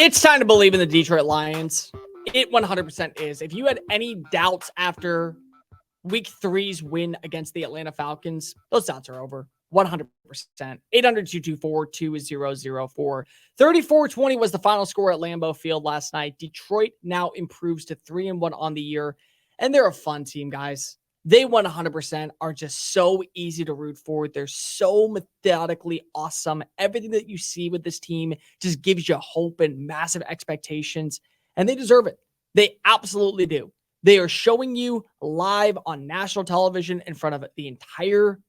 It's time to believe in the Detroit Lions. It 100% is. If you had any doubts after week three's win against the Atlanta Falcons, those doubts are over. 100%. 800-224-2004. 34-20 was the final score at Lambeau Field last night. Detroit now improves to 3-1 on the year, and they're a fun team, guys. They 100% are just so easy to root for. They're so methodically awesome. Everything that you see with this team just gives you hope and massive expectations, and they deserve it. They absolutely do. They are showing you live on national television in front of the entire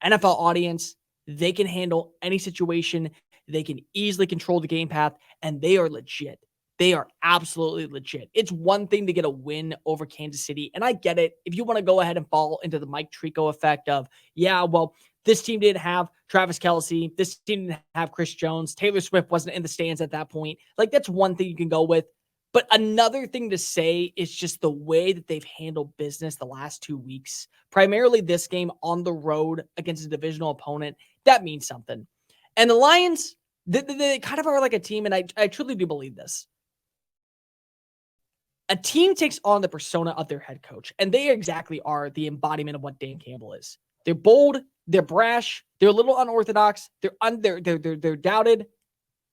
NFL audience. They can handle any situation. They can easily control the game path, and they are legit. They are absolutely legit. It's one thing to get a win over Kansas City, and I get it. If you want to go ahead and fall into the Mike Tirico effect of, yeah, well, this team didn't have Travis Kelce. This team didn't have Chris Jones. Taylor Swift wasn't in the stands at that point. Like, that's one thing you can go with. But another thing to say is just the way that they've handled business the last 2 weeks, primarily this game on the road against a divisional opponent. That means something. And the Lions, they kind of are like a team, and I truly do believe this. A team takes on the persona of their head coach, and they exactly are the embodiment of what Dan Campbell is. They're bold, they're brash, they're a little unorthodox, they're doubted,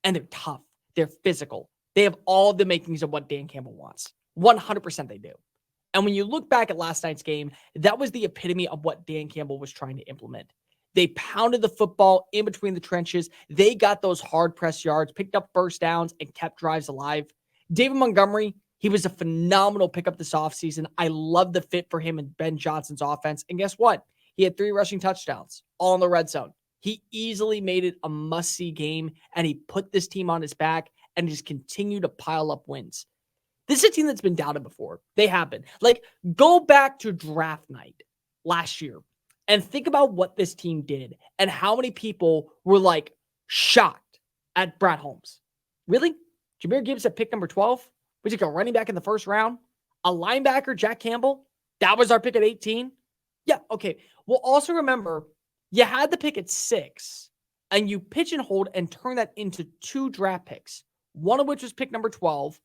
and they're tough. They're physical. They have all the makings of what Dan Campbell wants. 100% they do. And when you look back at last night's game, that was the epitome of what Dan Campbell was trying to implement. They pounded the football in between the trenches. They got those hard press yards, picked up first downs, and kept drives alive. David Montgomery, he was a phenomenal pickup this offseason. I love the fit for him and Ben Johnson's offense. And guess what? He had 3 rushing touchdowns, all in the red zone. He easily made it a must-see game, and he put this team on his back and just continue to pile up wins. This is a team that's been doubted before. They have been. Like, go back to draft night last year and think about what this team did and how many people were, like, shocked at Brad Holmes. Really? Jahmyr Gibbs at pick number 12? We took a running back in the first round? A linebacker, Jack Campbell? That was our pick at 18? Yeah, okay. Well, also remember, you had the pick at 6, and you pigeonholed and turned that into 2 draft picks, one of which was pick number 12,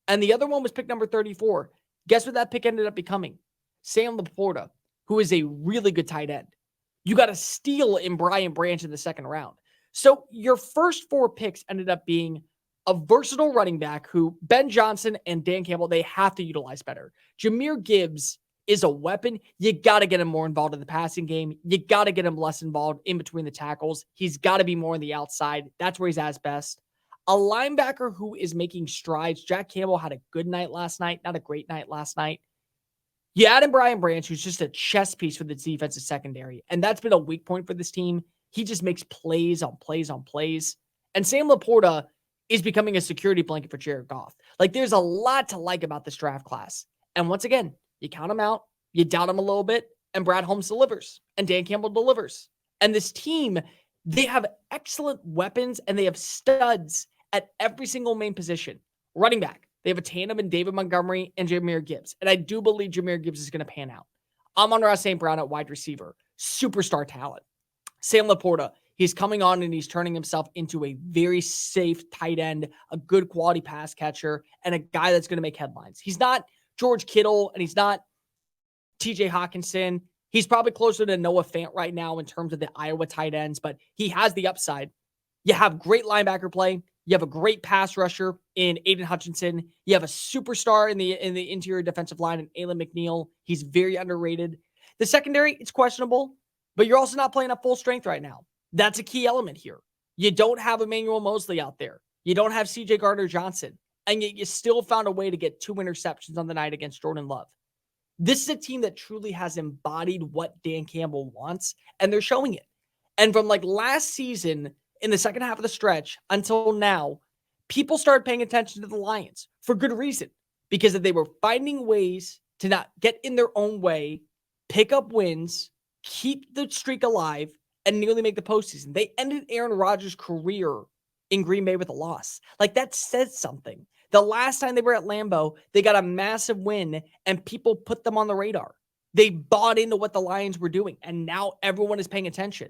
and the other one was pick number 34. Guess what that pick ended up becoming? Sam Laporta, who is a really good tight end. You got a steal in Brian Branch in the second round. So your first 4 picks ended up being a versatile running back who Ben Johnson and Dan Campbell, they have to utilize better. Jahmyr Gibbs is a weapon. You got to get him more involved in the passing game. You got to get him less involved in between the tackles. He's got to be more on the outside. That's where he's at his best. A linebacker who is making strides. Jack Campbell had a good night last night, not a great night last night. You add in Brian Branch, who's just a chess piece for the defensive secondary, and that's been a weak point for this team. He just makes plays on plays on plays. And Sam Laporta is becoming a security blanket for Jared Goff. Like, there's a lot to like about this draft class. And once again, you count him out, you doubt him a little bit, and Brad Holmes delivers, and Dan Campbell delivers. And this team, they have excellent weapons, and they have studs at every single main position. Running back, they have a tandem in David Montgomery and Jahmyr Gibbs. And I do believe Jahmyr Gibbs is going to pan out. Amon-Ra St. Brown at wide receiver, superstar talent. Sam Laporta, he's coming on and he's turning himself into a very safe tight end, a good quality pass catcher, and a guy that's going to make headlines. He's not George Kittle and he's not TJ Hawkinson. He's probably closer to Noah Fant right now in terms of the Iowa tight ends, but he has the upside. You have great linebacker play. You have a great pass rusher in Aiden Hutchinson. You have a superstar in the interior defensive line in Alan McNeil. He's very underrated. The secondary, it's questionable, but you're also not playing at full strength right now. That's a key element here. You don't have Emmanuel Mosley out there. You don't have CJ Gardner-Johnson. And yet you still found a way to get 2 interceptions on the night against Jordan Love. This is a team that truly has embodied what Dan Campbell wants, and they're showing it. And from like last season, in the second half of the stretch until now, people started paying attention to the Lions for good reason, because they were finding ways to not get in their own way, pick up wins, keep the streak alive, and nearly make the postseason. They ended Aaron Rodgers' career in Green Bay with a loss. Like, that says something. The last time they were at Lambeau, they got a massive win, and people put them on the radar. They bought into what the Lions were doing, and now everyone is paying attention.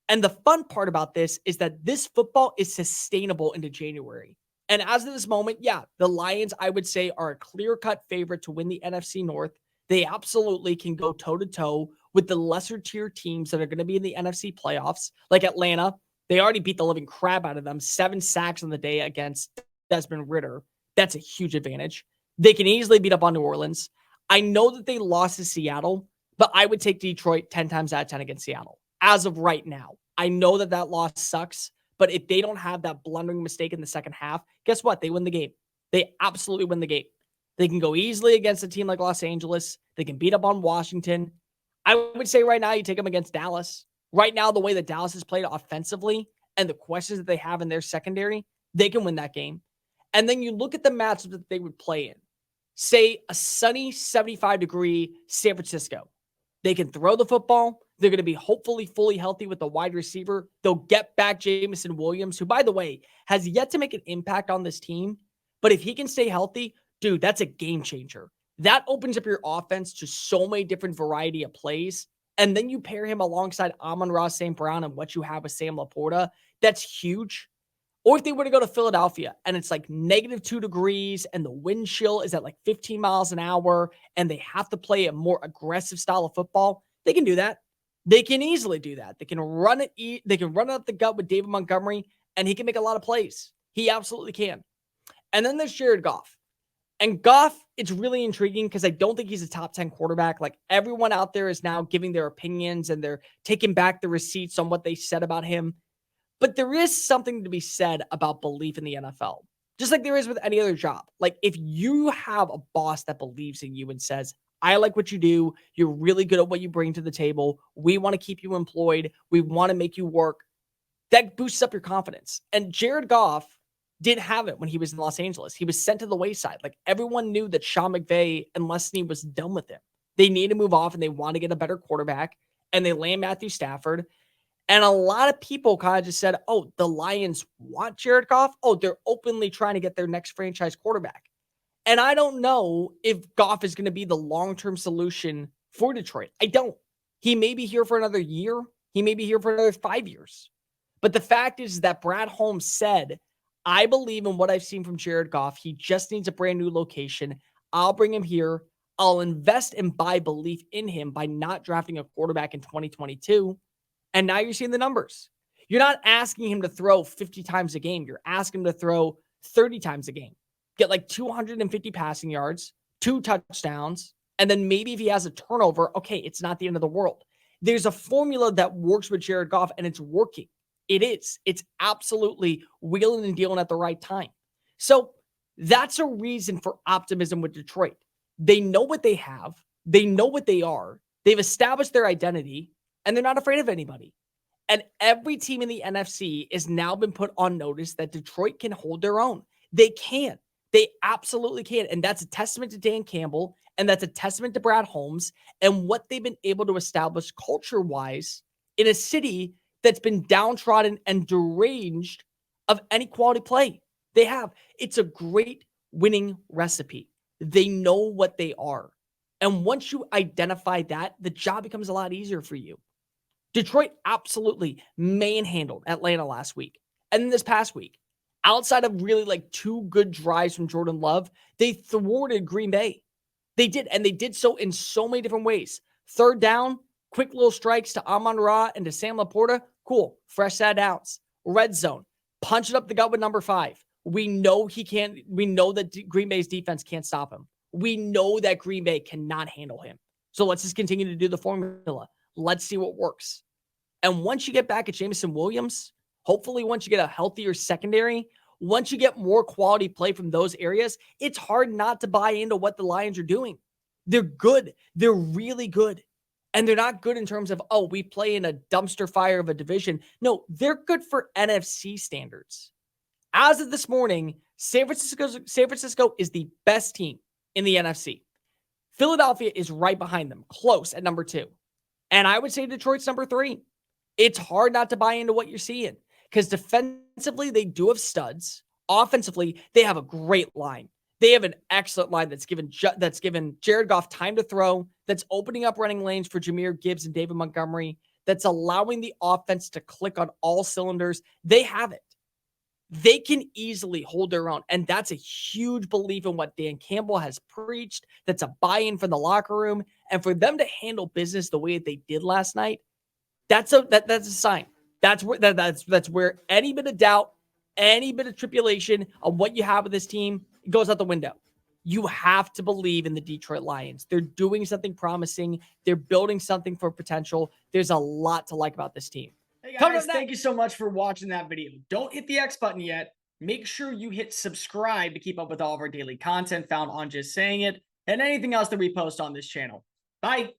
And the fun part about this is that this football is sustainable into January. And as of this moment, yeah, the Lions, I would say, are a clear-cut favorite to win the NFC North. They absolutely can go toe-to-toe with the lesser tier teams that are going to be in the NFC playoffs, like Atlanta. They already beat the living crap out of them. 7 sacks on the day against Desmond Ridder. That's a huge advantage. They can easily beat up on New Orleans. I know that they lost to Seattle, but I would take Detroit 10 times out of 10 against Seattle as of right now. I know that that loss sucks, but if they don't have that blundering mistake in the second half, guess what? They win the game. They absolutely win the game. They can go easily against a team like Los Angeles. They can beat up on Washington. I would say right now you take them against Dallas. Right now, the way that Dallas has played offensively and the questions that they have in their secondary, they can win that game. And then you look at the matchups that they would play in. Say a sunny 75-degree San Francisco. They can throw the football. They're going to be hopefully fully healthy with the wide receiver. They'll get back Jameson Williams, who, by the way, has yet to make an impact on this team. But if he can stay healthy, dude, that's a game changer. That opens up your offense to so many different variety of plays. And then you pair him alongside Amon-Ra St. Brown and what you have with Sam Laporta. That's huge. Or if they were to go to Philadelphia and it's like -2 degrees and the wind chill is at like 15 miles an hour and they have to play a more aggressive style of football, they can do that. They can easily do that. They can run it. They can run it up the gut with David Montgomery and he can make a lot of plays. He absolutely can. And then there's Jared Goff. And Goff, it's really intriguing because I don't think he's a top 10 quarterback. Like everyone out there is now giving their opinions and they're taking back the receipts on what they said about him. But there is something to be said about belief in the NFL, just like there is with any other job. Like if you have a boss that believes in you and says, I like what you do. You're really good at what you bring to the table. We want to keep you employed. We want to make you work. That boosts up your confidence. And Jared Goff didn't have it when he was in Los Angeles. He was sent to the wayside. Like everyone knew that Sean McVay and Leslie was done with him. They need to move off and they want to get a better quarterback. And they land Matthew Stafford. And a lot of people kind of just said, oh, the Lions want Jared Goff. Oh, they're openly trying to get their next franchise quarterback. And I don't know if Goff is going to be the long-term solution for Detroit. I don't. He may be here for another year. He may be here for another 5 years. But the fact is that Brad Holmes said, I believe in what I've seen from Jared Goff. He just needs a brand new location. I'll bring him here. I'll invest and buy belief in him by not drafting a quarterback in 2022. And now you're seeing the numbers. You're not asking him to throw 50 times a game. You're asking him to throw 30 times a game. Get like 250 passing yards, 2 touchdowns, and then maybe if he has a turnover, okay, it's not the end of the world. There's a formula that works with Jared Goff, and it's working. It is. It's absolutely wheeling and dealing at the right time. So that's a reason for optimism with Detroit. They know what they have. They know what they are. They've established their identity. And they're not afraid of anybody. And every team in the NFC has now been put on notice that Detroit can hold their own. They can. They absolutely can. And that's a testament to Dan Campbell. And that's a testament to Brad Holmes and what they've been able to establish culture-wise in a city that's been downtrodden and deranged of any quality play. They have. It's a great winning recipe. They know what they are. And once you identify that, the job becomes a lot easier for you. Detroit absolutely manhandled Atlanta last week. And then this past week, outside of really like 2 good drives from Jordan Love, they thwarted Green Bay. They did. And they did so in so many different ways. 3rd down, quick little strikes to Amon-Ra and to Sam Laporta. Cool. Fresh set downs. Red zone. Punch it up the gut with number 5. We know he can't. We know that Green Bay's defense can't stop him. We know that Green Bay cannot handle him. So let's just continue to do the formula. Let's see what works. And once you get back at Jameson Williams, hopefully once you get a healthier secondary, once you get more quality play from those areas, it's hard not to buy into what the Lions are doing. They're good. They're really good. And they're not good in terms of, oh, we play in a dumpster fire of a division. No, they're good for NFC standards. As of this morning, San Francisco is the best team in the NFC. Philadelphia is right behind them, close at number 2. And I would say Detroit's number 3. It's hard not to buy into what you're seeing because defensively, they do have studs. Offensively, they have a great line. They have an excellent line that's given Jared Goff time to throw, that's opening up running lanes for Jahmyr Gibbs and David Montgomery, that's allowing the offense to click on all cylinders. They have it. they can easily hold their own. And that's a huge belief in what Dan Campbell has preached. That's a buy-in from the locker room. And for them to handle business the way that they did last night, that's a sign. That's where any bit of doubt, any bit of tribulation on what you have with this team goes out the window. You have to believe in the Detroit Lions. They're doing something promising. They're building something for potential. There's a lot to like about this team. Hey guys, thank you so much for watching that video. Don't hit the X button yet. Make sure you hit subscribe to keep up with all of our daily content found on Just Saying It and anything else that we post on this channel. Bye.